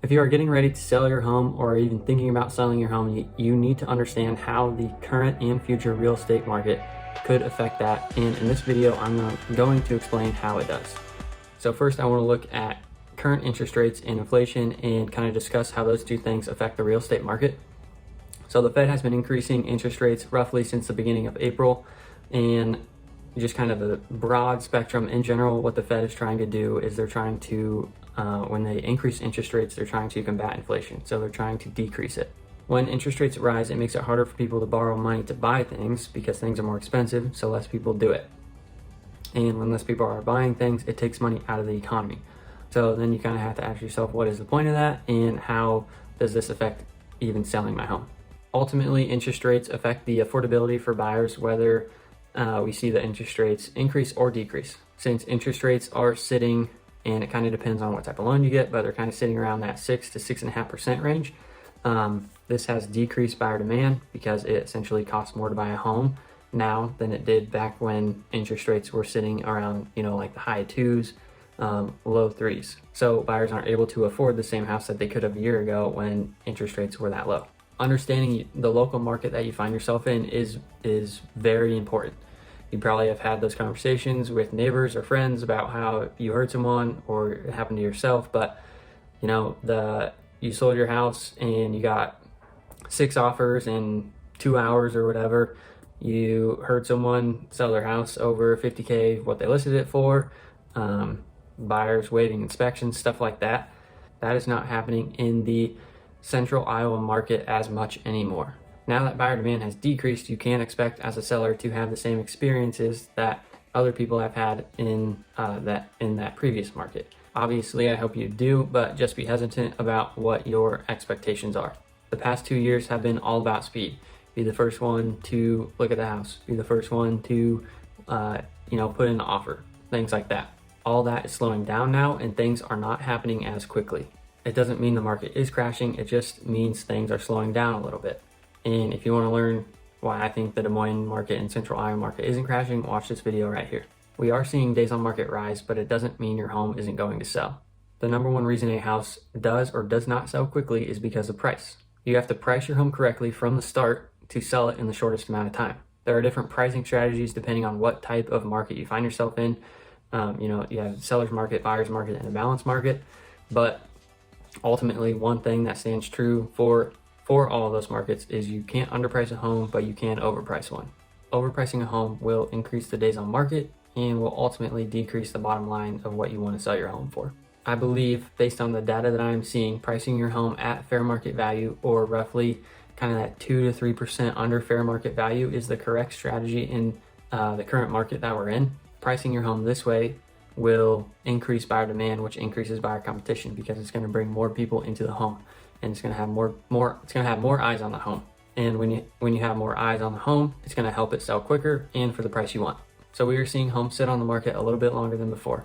If you are getting ready to sell your home or even thinking about selling your home, you need to understand how the current and future real estate market could affect that. And in this video, I'm going to explain how it does. So first, I want to look at current interest rates and inflation and kind of discuss how those two things affect the real estate market. So the Fed has been increasing interest rates roughly since the beginning of April, and just kind of a broad spectrum in general, what the Fed is trying to do is they're trying to, when they increase interest rates, they're trying to combat inflation. So they're trying to decrease it. When interest rates rise, it makes it harder for people to borrow money to buy things because things are more expensive, so less people do it. And when less people are buying things, it takes money out of the economy. So then you kind of have to ask yourself, what is the point of that? And how does this affect even selling my home? Ultimately, interest rates affect the affordability for buyers, whether we see the interest rates increase or decrease. Since interest rates are sitting, and it kind of depends on what type of loan you get, but they're kind of sitting around that 6 to 6.5% range. This has decreased buyer demand because it essentially costs more to buy a home now than it did back when interest rates were sitting around, like the high 2s, low 3s. So buyers aren't able to afford the same house that they could have a year ago when interest rates were that low. Understanding the local market that you find yourself in is very important. You probably have had those conversations with neighbors or friends about how you hurt someone or it happened to yourself, but you sold your house and you got 6 offers in 2 hours or whatever. You heard someone sell their house over $50K, what they listed it for, buyers waiving inspections, stuff like that. That is not happening in the central Iowa market as much anymore. Now that buyer demand has decreased, you can't expect as a seller to have the same experiences that other people have had in that previous market. Obviously, I hope you do, but just be hesitant about what your expectations are. The past 2 years have been all about speed. Be the first one to look at the house. Be the first one to, put in an offer. Things like that. All that is slowing down now, and things are not happening as quickly. It doesn't mean the market is crashing. It just means things are slowing down a little bit. And if you want to learn why I think the Des Moines market and central Iowa market isn't crashing, watch this video right here. We are seeing days on market rise, but it doesn't mean your home isn't going to sell. The number one reason a house does or does not sell quickly is because of price. You have to price your home correctly from the start to sell it in the shortest amount of time. There are different pricing strategies depending on what type of market you find yourself in. You have seller's market, buyer's market, and a balanced market. But ultimately, one thing that stands true for all of those markets is you can't underprice a home, but you can overprice one. Overpricing a home will increase the days on market and will ultimately decrease the bottom line of what you want to sell your home for. I believe, based on the data that I'm seeing, pricing your home at fair market value, or roughly kind of that 2 to 3% under fair market value, is the correct strategy in the current market that we're in. Pricing your home this way will increase buyer demand, which increases buyer competition because it's going to bring more people into the home, and it's going to have more eyes on the home. And when you have more eyes on the home, it's going to help it sell quicker and for the price you want. So we are seeing homes sit on the market a little bit longer than before.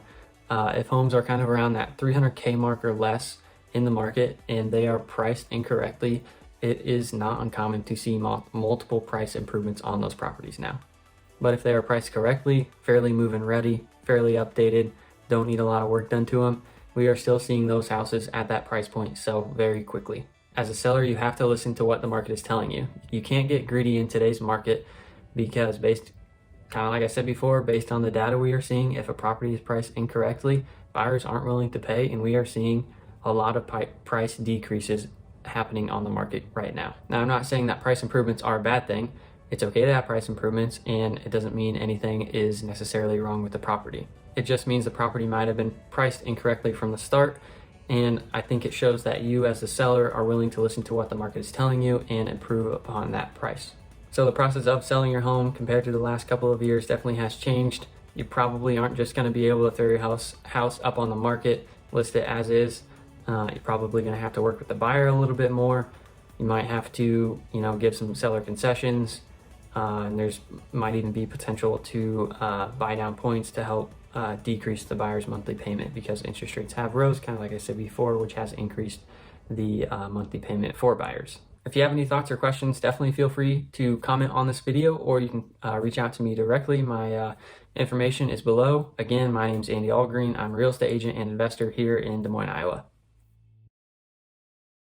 If homes are kind of around that 300K mark or less in the market and they are priced incorrectly, it is not uncommon to see multiple price improvements on those properties now. But if they are priced correctly, fairly move-in ready, fairly updated, don't need a lot of work done to them, we are still seeing those houses at that price point sell very quickly. As a seller, you have to listen to what the market is telling you. You can't get greedy in today's market because kind of like I said before, based on the data we are seeing, if a property is priced incorrectly, buyers aren't willing to pay, and we are seeing a lot of price decreases happening on the market right now. Now, I'm not saying that price improvements are a bad thing. It's okay to have price improvements, and it doesn't mean anything is necessarily wrong with the property. It just means the property might have been priced incorrectly from the start, and I think it shows that you as a seller are willing to listen to what the market is telling you and improve upon that price. So the process of selling your home compared to the last couple of years definitely has changed. You probably aren't just going to be able to throw your house up on the market, list it as is. You're probably going to have to work with the buyer a little bit more. You might have to, give some seller concessions. And there's might even be potential to buy down points to help decrease the buyer's monthly payment because interest rates have rose, kind of like I said before, which has increased the monthly payment for buyers. If you have any thoughts or questions, definitely feel free to comment on this video, or you can reach out to me directly. My information is below. Again, my name is Andy Algreen. I'm a real estate agent and investor here in Des Moines, Iowa.